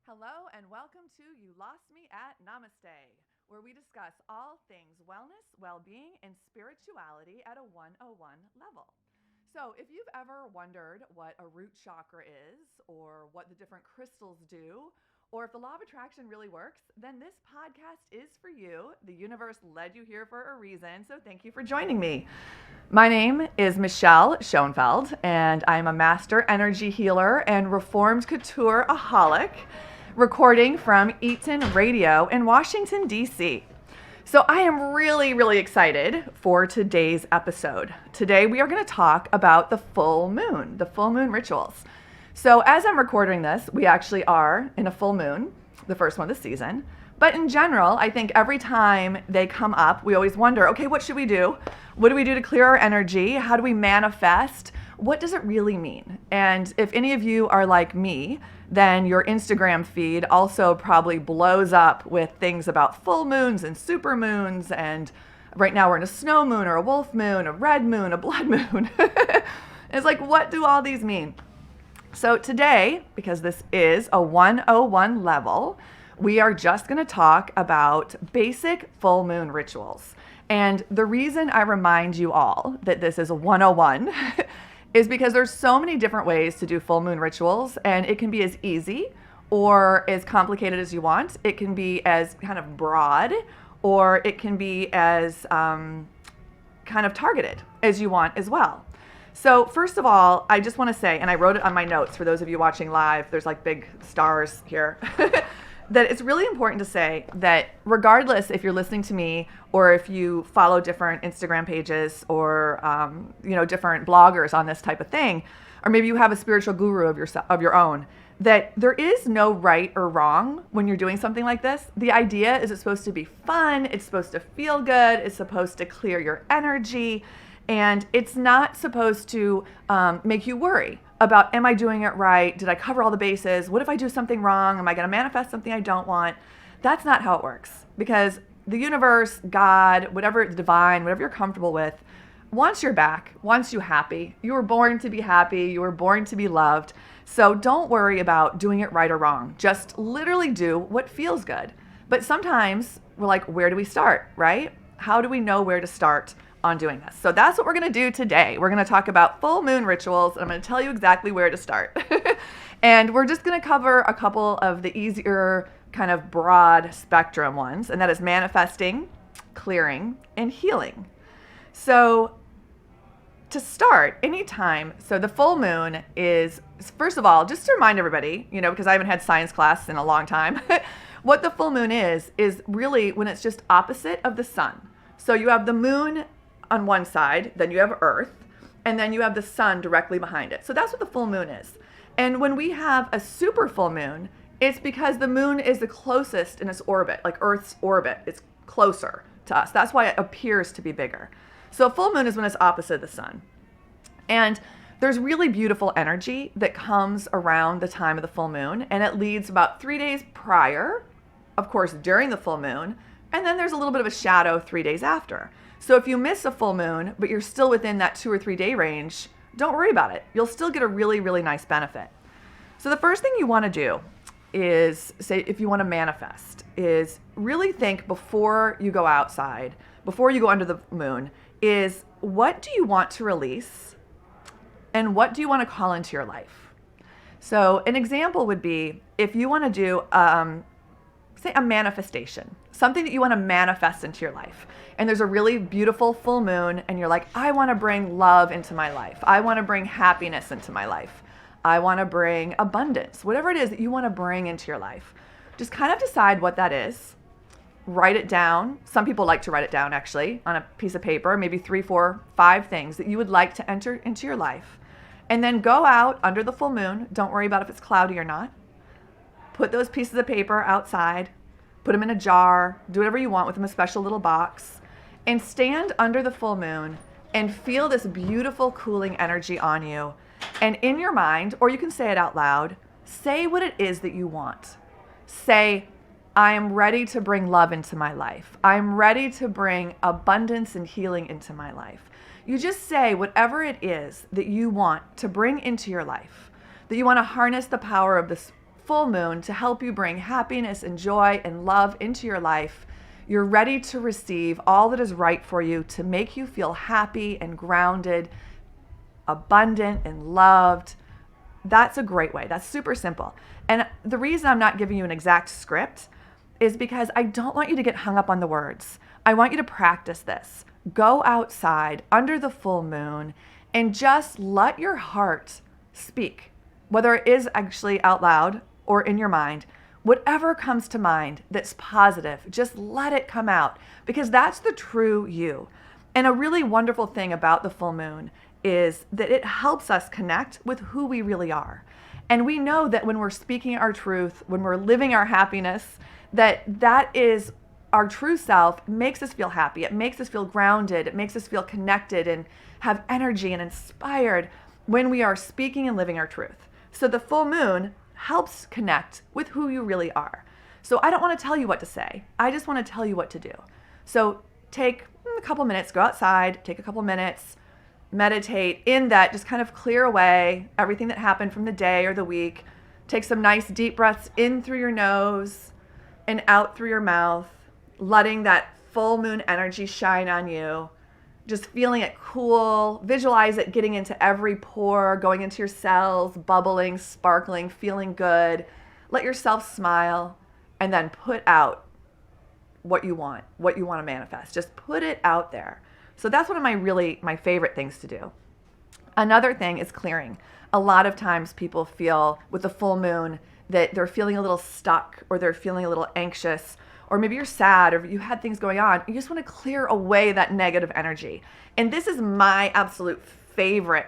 Hello and welcome to You Lost Me at Namaste, where we discuss all things wellness, well-being, and spirituality at a 101 level. So, if you've ever wondered what a root chakra is, or what the different crystals do, or if the law of attraction really works, then this podcast is for you. The universe led you here for a reason, so thank you for joining me. My name is Michelle Schoenfeld, and I'm a master energy healer and reformed couture aholic, recording from Eaton Radio in Washington, D.C. So I am really, really excited for today's episode. Today we are going to talk about the full moon rituals. So as I'm recording this, we actually are in a full moon, the first one this season. But in general, I think every time they come up, we always wonder, okay, what should we do? What do we do to clear our energy? How do we manifest? What does it really mean? And if any of you are like me, then your Instagram feed also probably blows up with things about full moons and super moons. And right now we're in a snow moon or a wolf moon, a red moon, a blood moon. It's like, what do all these mean? So today, because this is a 101 level, we are just going to talk about basic full moon rituals. And the reason I remind you all that this is a 101 is because there's so many different ways to do full moon rituals, and it can be as easy or as complicated as you want. It can be as kind of broad, or it can be as kind of targeted as you want as well. So first of all, I just want to say, and I wrote it on my notes for those of you watching live, there's like big stars here, that it's really important to say that regardless if you're listening to me or if you follow different Instagram pages or different bloggers on this type of thing, or maybe you have a spiritual guru of your own, that there is no right or wrong when you're doing something like this. The idea is it's supposed to be fun, it's supposed to feel good, it's supposed to clear your energy, and it's not supposed to make you worry about, am I doing it right? Did I cover all the bases? What if I do something wrong? Am I going to manifest something I don't want? That's not how it works, because the universe, God, whatever it's divine, whatever you're comfortable with, wants your back, wants you happy. You were born to be happy. You were born to be loved. So don't worry about doing it right or wrong. Just literally do what feels good. But sometimes we're like, where do we start, right? How do we know where to start on doing this? So that's what we're going to do today. We're going to talk about full moon rituals, and I'm going to tell you exactly where to start. And we're just going to cover a couple of the easier kind of broad spectrum ones, and that is manifesting, clearing, and healing. So to start, anytime, so the full moon is, first of all, just to remind everybody, because I haven't had science class in a long time, what the full moon is really when it's just opposite of the sun. So you have the moon on one side, then you have Earth, and then you have the sun directly behind it. So that's what the full moon is. And when we have a super full moon, it's because the moon is the closest in its orbit, like Earth's orbit. It's closer to us. That's why it appears to be bigger. So full moon is when it's opposite the sun. And there's really beautiful energy that comes around the time of the full moon, and it leads about 3 days prior, of course, during the full moon, and then there's a little bit of a shadow 3 days after. So if you miss a full moon, but you're still within that 2 or 3 day range, don't worry about it. You'll still get a really, really nice benefit. So the first thing you want to do is, say, if you want to manifest, is really think before you go outside, before you go under the moon, is what do you want to release and what do you want to call into your life? So an example would be if you want to do, say, a manifestation, something that you want to manifest into your life. And there's a really beautiful full moon and you're like, I want to bring love into my life. I want to bring happiness into my life. I want to bring abundance, whatever it is that you want to bring into your life. Just kind of decide what that is. Write it down. Some people like to write it down actually on a piece of paper, maybe 3, 4, 5 things that you would like to enter into your life. And then go out under the full moon. Don't worry about if it's cloudy or not. Put those pieces of paper outside. Put them in a jar. Do whatever you want with them, a special little box. And stand under the full moon and feel this beautiful cooling energy on you. And in your mind, or you can say it out loud, say what it is that you want. Say, I am ready to bring love into my life. I'm ready to bring abundance and healing into my life. You just say whatever it is that you want to bring into your life, that you want to harness the power of this full moon to help you bring happiness and joy and love into your life. You're ready to receive all that is right for you to make you feel happy and grounded, abundant and loved. That's a great way. That's super simple. And the reason I'm not giving you an exact script is because I don't want you to get hung up on the words. I want you to practice this. Go outside under the full moon and just let your heart speak, whether it is actually out loud or in your mind. Whatever comes to mind that's positive, just let it come out, because that's the true you. And a really wonderful thing about the full moon is that it helps us connect with who we really are. And we know that when we're speaking our truth, when we're living our happiness, that is our true self, makes us feel happy. It makes us feel grounded. It makes us feel connected and have energy and inspired when we are speaking and living our truth. So the full moon helps connect with who you really are. So I don't want to tell you what to say. I just want to tell you what to do. So take a couple minutes, go outside, take a couple minutes, meditate in that, just kind of clear away everything that happened from the day or the week. Take some nice deep breaths in through your nose and out through your mouth, letting that full moon energy shine on you. Just feeling it cool, visualize it getting into every pore, going into your cells, bubbling, sparkling, feeling good. Let yourself smile and then put out what you want to manifest. Just put it out there. So that's one of my favorite things to do. Another thing is clearing. A lot of times people feel with the full moon that they're feeling a little stuck, or they're feeling a little anxious, or maybe you're sad, or you had things going on. You just want to clear away that negative energy. And this is my absolute favorite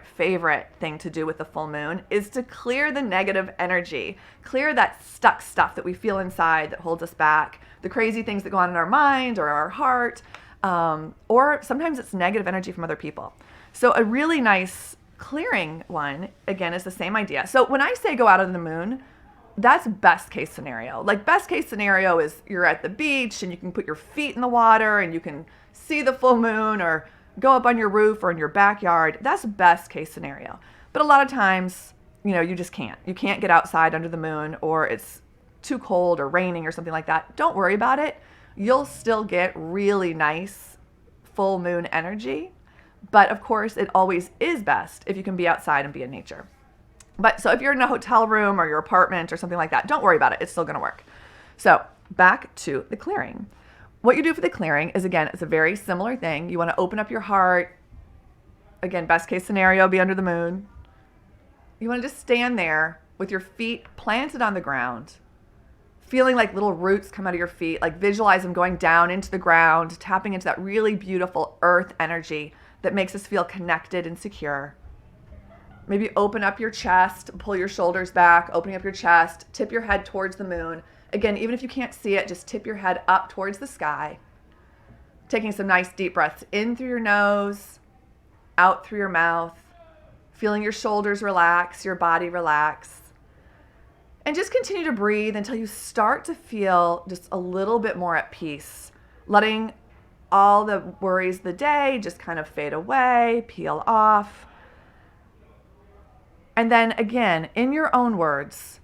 thing to do with the full moon, is to clear the negative energy, clear that stuck stuff that we feel inside that holds us back, the crazy things that go on in our mind or our heart, or sometimes it's negative energy from other people. So a really nice clearing one, again, is the same idea. So when I say go out on the moon, that's best case scenario. Like, best case scenario is you're at the beach and you can put your feet in the water and you can see the full moon, or go up on your roof or in your backyard. That's best case scenario. But a lot of times, you just can't. You can't get outside under the moon, or it's too cold or raining or something like that. Don't worry about it. You'll still get really nice full moon energy. But of course, it always is best if you can be outside and be in nature. But so if you're in a hotel room or your apartment or something like that, don't worry about it. It's still going to work. So back to the clearing. What you do for the clearing is, again, it's a very similar thing. You want to open up your heart. Again, best case scenario, be under the moon. You want to just stand there with your feet planted on the ground, feeling like little roots come out of your feet, like visualize them going down into the ground, tapping into that really beautiful earth energy that makes us feel connected and secure. Maybe open up your chest, pull your shoulders back, opening up your chest, tip your head towards the moon. Again, even if you can't see it, just tip your head up towards the sky. Taking some nice deep breaths in through your nose, out through your mouth, feeling your shoulders relax, your body relax. And just continue to breathe until you start to feel just a little bit more at peace, letting all the worries of the day just kind of fade away, peel off. And then again, in your own words,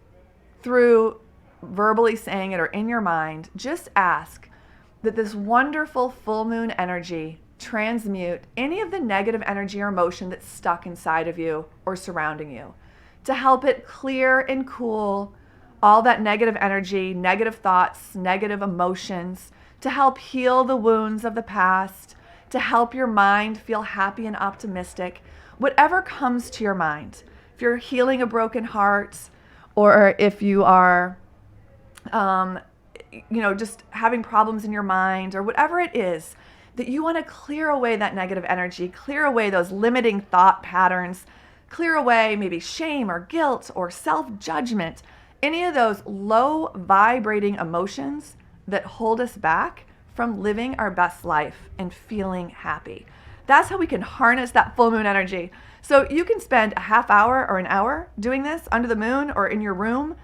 through verbally saying it or in your mind, just ask that this wonderful full moon energy transmute any of the negative energy or emotion that's stuck inside of you or surrounding you, to help it clear and cool all that negative energy, negative thoughts, negative emotions, to help heal the wounds of the past, to help your mind feel happy and optimistic. Whatever comes to your mind. If you're healing a broken heart, or if you are, just having problems in your mind, or whatever it is, that you want to clear away that negative energy, clear away those limiting thought patterns, clear away maybe shame or guilt or self-judgment, any of those low vibrating emotions that hold us back from living our best life and feeling happy. That's how we can harness that full moon energy. So you can spend a half hour or an hour doing this under the moon or in your room,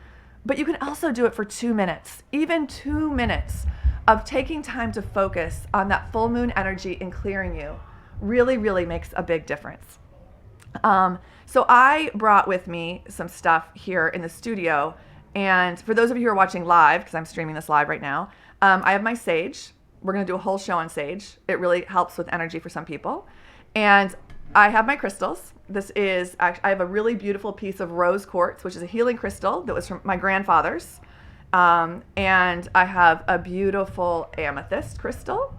but you can also do it for 2 minutes, even 2 minutes of taking time to focus on that full moon energy and clearing you really, really makes a big difference. So I brought with me some stuff here in the studio, And for those of you who are watching live, because I'm streaming this live right now, I have my sage. We're going to do a whole show on sage. It really helps with energy for some people. And I have my crystals. I have a really beautiful piece of rose quartz, which is a healing crystal that was from my grandfather's. And I have a beautiful amethyst crystal,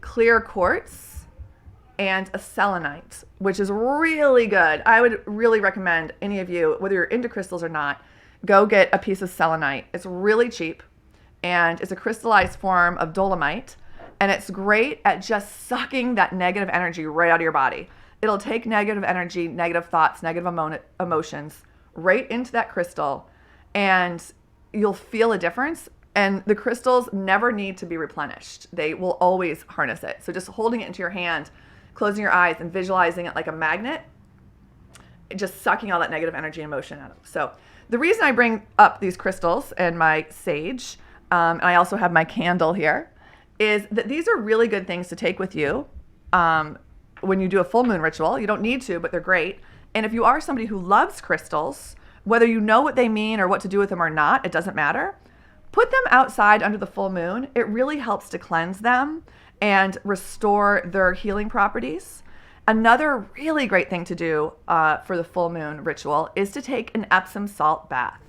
clear quartz, and a selenite, which is really good. I would really recommend any of you, whether you're into crystals or not, go get a piece of selenite. It's really cheap, and it's a crystallized form of dolomite, and it's great at just sucking that negative energy right out of your body. It'll take negative energy, negative thoughts, negative emotions right into that crystal, and you'll feel a difference. And the crystals never need to be replenished. They will always harness it. So just holding it into your hand, closing your eyes and visualizing it like a magnet, just sucking all that negative energy and emotion out of it. So the reason I bring up these crystals and my sage, and I also have my candle here, is that these are really good things to take with you when you do a full moon ritual. You don't need to, but they're great. And if you are somebody who loves crystals, whether you know what they mean or what to do with them or not, it doesn't matter. Put them outside under the full moon. It really helps to cleanse them and restore their healing properties. Another really great thing to do for the full moon ritual is to take an Epsom salt bath.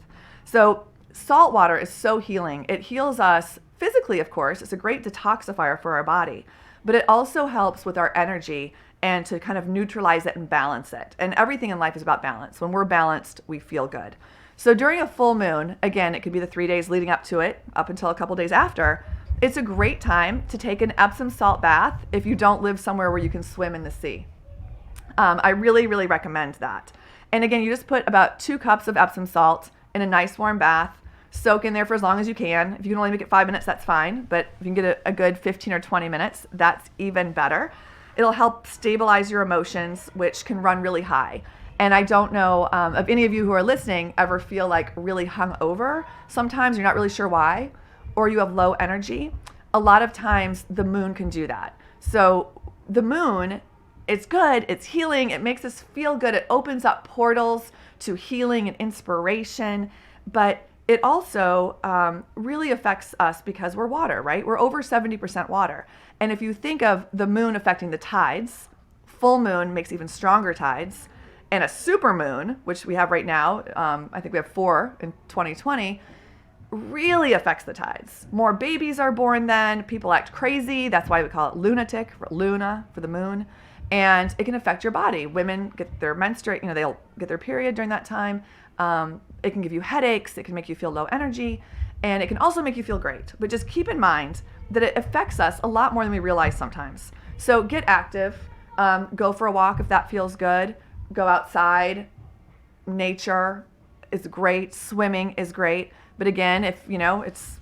So salt water is so healing. It heals us physically, of course. It's a great detoxifier for our body, but it also helps with our energy and to kind of neutralize it and balance it. And everything in life is about balance. When we're balanced, we feel good. So during a full moon, again, it could be the 3 days leading up to it, up until a couple days after, it's a great time to take an Epsom salt bath if you don't live somewhere where you can swim in the sea. I really, really recommend that. And again, you just put about 2 cups of Epsom salt in a nice warm bath, soak in there for as long as you can. If you can only make it 5 minutes, that's fine. But if you can get a good 15 or 20 minutes, that's even better. It'll help stabilize your emotions, which can run really high. And I don't know if any of you who are listening ever feel like really hungover. Sometimes you're not really sure why, or you have low energy. A lot of times the moon can do that. So the moon, it's good, it's healing, it makes us feel good, it opens up portals to healing and inspiration, but it also really affects us because we're water, right? We're over 70% water. And if you think of the moon affecting the tides, full moon makes even stronger tides, and a super moon, which we have right now, I think we have 4 in 2020, really affects the tides. More babies are born then, people act crazy, that's why we call it lunatic, luna for the moon, and it can affect your body. Women get their menstruate, they'll get their period during that time. It can give you headaches, it can make you feel low energy, and it can also make you feel great. But just keep in mind that it affects us a lot more than we realize sometimes. So get active, go for a walk if that feels good, go outside, nature is great, swimming is great. But again, if it's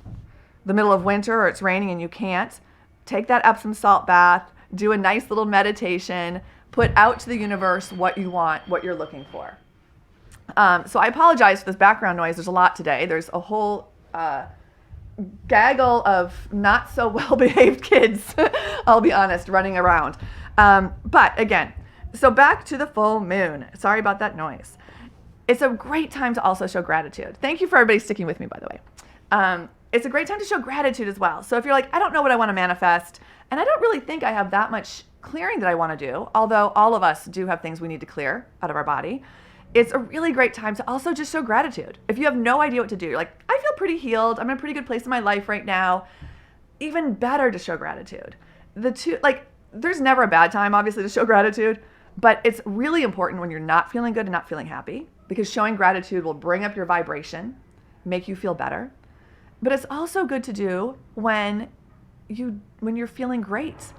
the middle of winter or it's raining and you can't, take that Epsom salt bath, do a nice little meditation, put out to the universe what you want, what you're looking for. So I apologize for this background noise. There's a lot today. There's a whole gaggle of not so well-behaved kids, I'll be honest, running around. But again, so back to the full moon. Sorry about that noise. It's a great time to also show gratitude. Thank you for everybody sticking with me, by the way. It's a great time to show gratitude as well. So if you're like, I don't know what I want to manifest, and I don't really think I have that much clearing that I want to do, although all of us do have things we need to clear out of our body, it's a really great time to also just show gratitude. If you have no idea what to do, you're like, I feel pretty healed, I'm in a pretty good place in my life right now, even better to show gratitude. There's never a bad time, obviously, to show gratitude, but it's really important when you're not feeling good and not feeling happy, because showing gratitude will bring up your vibration, make you feel better. But it's also good to do when you're feeling great,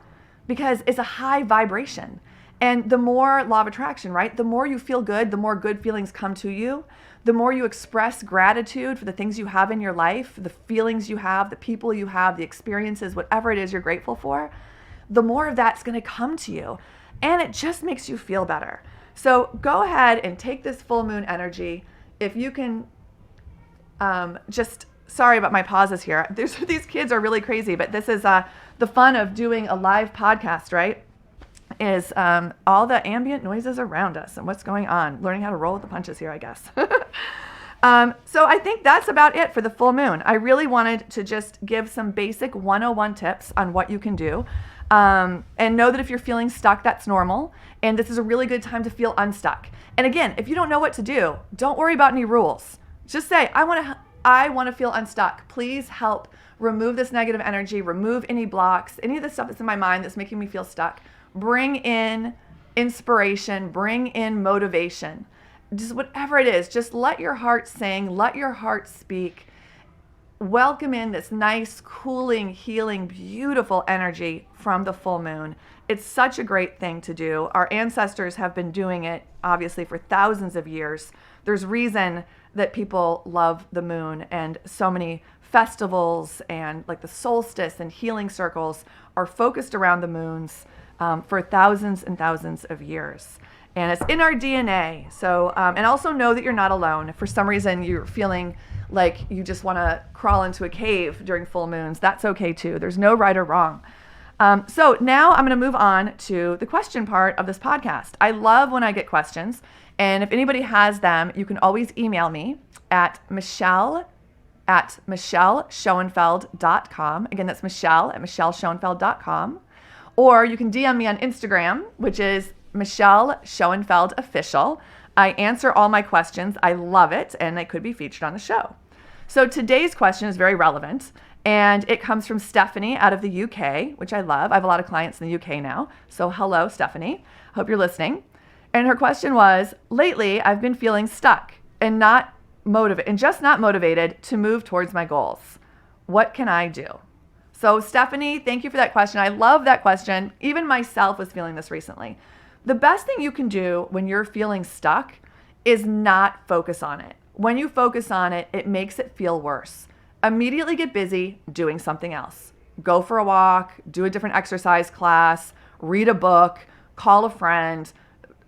because it's a high vibration. And the more law of attraction, right? The more you feel good, the more good feelings come to you. The more you express gratitude for the things you have in your life, the feelings you have, the people you have, the experiences, whatever it is you're grateful for, the more of that's going to come to you. And it just makes you feel better. So go ahead and take this full moon energy. If you can sorry about my pauses here. These kids are really crazy, but this is the fun of doing a live podcast, right? Is all the ambient noises around us and what's going on. Learning how to roll with the punches here, I guess. So I think that's about it for the full moon. I really wanted to just give some basic 101 tips on what you can do. And know that if you're feeling stuck, that's normal. And this is a really good time to feel unstuck. And again, if you don't know what to do, don't worry about any rules. Just say, I want to feel unstuck. Please help remove this negative energy, remove any blocks, any of the stuff that's in my mind that's making me feel stuck. Bring in inspiration, bring in motivation. Just whatever it is, just let your heart sing, let your heart speak. Welcome in this nice, cooling, healing, beautiful energy from the full moon. It's such a great thing to do. Our ancestors have been doing it, obviously, for thousands of years. There's reason that people love the moon, and so many festivals and like the solstice and healing circles are focused around the moons for thousands and thousands of years. And it's in our DNA. So, and also know that you're not alone. If for some reason you're feeling like you just want to crawl into a cave during full moons, that's okay too. There's no right or wrong. So now I'm going to move on to the question part of this podcast. I love when I get questions. And if anybody has them, you can always email me at michelle@michelleschoenfeld.com. Again, that's michelle@michelleschoenfeld.com. Or you can DM me on Instagram, which is Michelle Schoenfeld Official. I answer all my questions. I love it, and it could be featured on the show. So today's question is very relevant, and it comes from Stephanie out of the UK, which I love. I have a lot of clients in the UK now. So hello, Stephanie. Hope you're listening. And her question was, lately I've been feeling stuck and not motivated to move towards my goals. What can I do? So Stephanie, thank you for that question. I love that question. Even myself was feeling this recently. The best thing you can do when you're feeling stuck is not focus on it. When you focus on it, it makes it feel worse. Immediately get busy doing something else. Go for a walk, do a different exercise class, read a book, call a friend,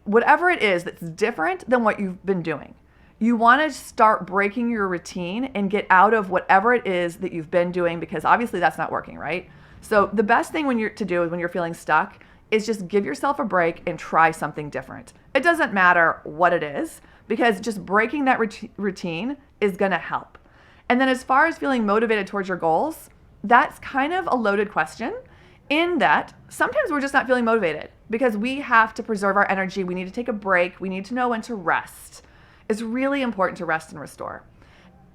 whatever it is that's different than what you've been doing. You want to start breaking your routine and get out of whatever it is that you've been doing, because obviously that's not working, right? So the best thing when you're feeling stuck is just give yourself a break and try something different. It doesn't matter what it is, because just breaking that routine is going to help. And then as far as feeling motivated towards your goals, that's kind of a loaded question in that sometimes we're just not feeling motivated because we have to preserve our energy. We need to take a break. We need to know when to rest. It's really important to rest and restore.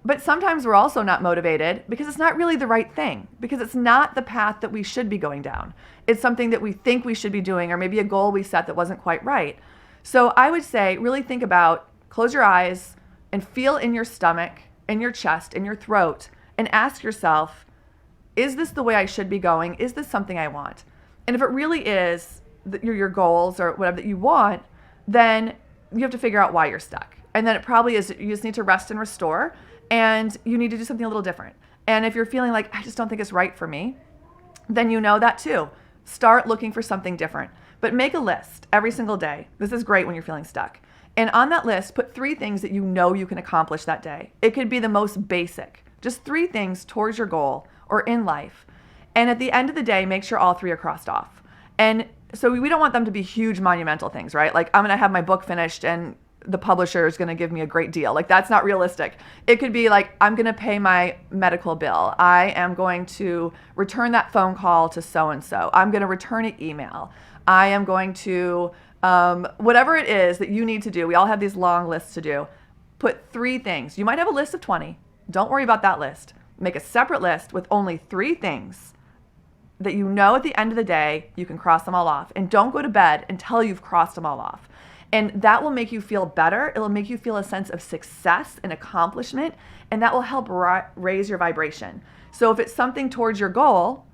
But sometimes we're also not motivated because it's not really the right thing, because it's not the path that we should be going down. It's something that we think we should be doing, or maybe a goal we set that wasn't quite right. So I would say really think about, close your eyes and feel in your stomach, in your chest, in your throat, and ask yourself, is this the way I should be going? Is this something I want? And if it really is your goals or whatever that you want, then you have to figure out why you're stuck. And then it probably is you just need to rest and restore, and you need to do something a little different. And if you're feeling like, I just don't think it's right for me, then you know that too. Start looking for something different. But make a list every single day. This is great when you're feeling stuck. And on that list, put 3 things that you know you can accomplish that day. It could be the most basic, just 3 things towards your goal or in life. And at the end of the day, make sure all 3 are crossed off. And so we don't want them to be huge monumental things, right? Like, I'm going to have my book finished and the publisher is going to give me a great deal. Like, that's not realistic. It could be like, I'm going to pay my medical bill. I am going to return that phone call to so-and-so. I'm going to return an email. I am going to, whatever it is that you need to do. We all have these long lists to do. Put 3 things. You might have a list of 20. Don't worry about that list. Make a separate list with only 3 things that you know at the end of the day, you can cross them all off. And don't go to bed until you've crossed them all off. And that will make you feel better. It will make you feel a sense of success and accomplishment, and that will help raise your vibration. So if it's something towards your goal,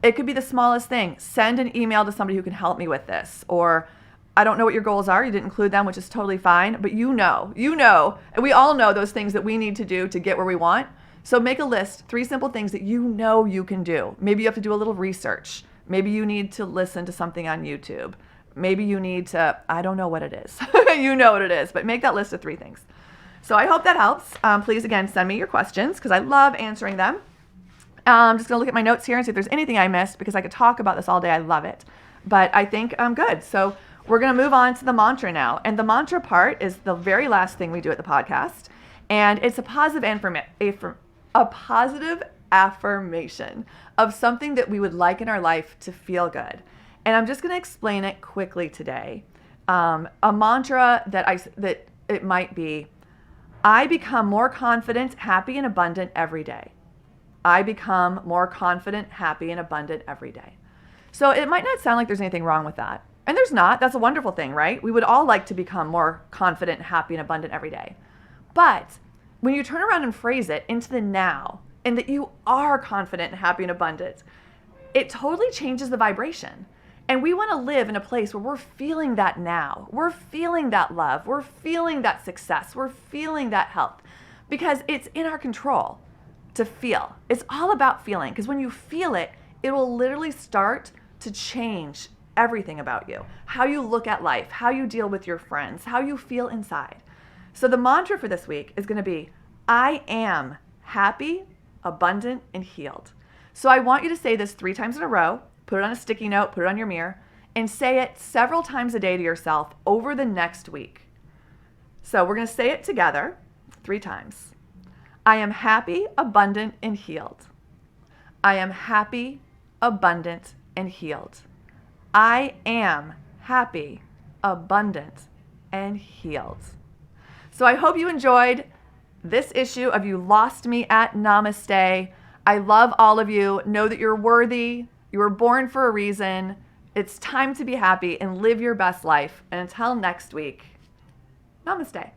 it could be the smallest thing. Send an email to somebody who can help me with this. Or, I don't know what your goals are. You didn't include them, which is totally fine. But you know, and we all know those things that we need to do to get where we want. So make a list, 3 simple things that you know you can do. Maybe you have to do a little research. Maybe you need to listen to something on YouTube. Maybe you need to, I don't know what it is. You know what it is, but make that list of 3 things. So I hope that helps. Please, again, send me your questions because I love answering them. I'm just going to look at my notes here and see if there's anything I missed, because I could talk about this all day. I love it. But I think I'm good. So we're going to move on to the mantra now. And the mantra part is the very last thing we do at the podcast. And it's a positive affirmation of something that we would like in our life to feel good. And I'm just going to explain it quickly today. A mantra that it might be, I become more confident, happy, and abundant every day. I become more confident, happy, and abundant every day. So it might not sound like there's anything wrong with that. And there's not. That's a wonderful thing, right? We would all like to become more confident, happy, and abundant every day. But when you turn around and phrase it into the now, and that you are confident and happy and abundant, it totally changes the vibration. And we want to live in a place where we're feeling that now. We're feeling that love. We're feeling that success. We're feeling that health, because it's in our control to feel. It's all about feeling, because when you feel it, it will literally start to change everything about you. How you look at life, how you deal with your friends, how you feel inside. So the mantra for this week is going to be, I am happy, abundant, and healed. So I want you to say this 3 times in a row, put it on a sticky note, put it on your mirror, and say it several times a day to yourself over the next week. So we're going to say it together 3 times. I am happy, abundant, and healed. I am happy, abundant, and healed. I am happy, abundant, and healed. So I hope you enjoyed this issue of You Lost Me at Namaste. I love all of you. Know that you're worthy. You were born for a reason. It's time to be happy and live your best life. And until next week, namaste.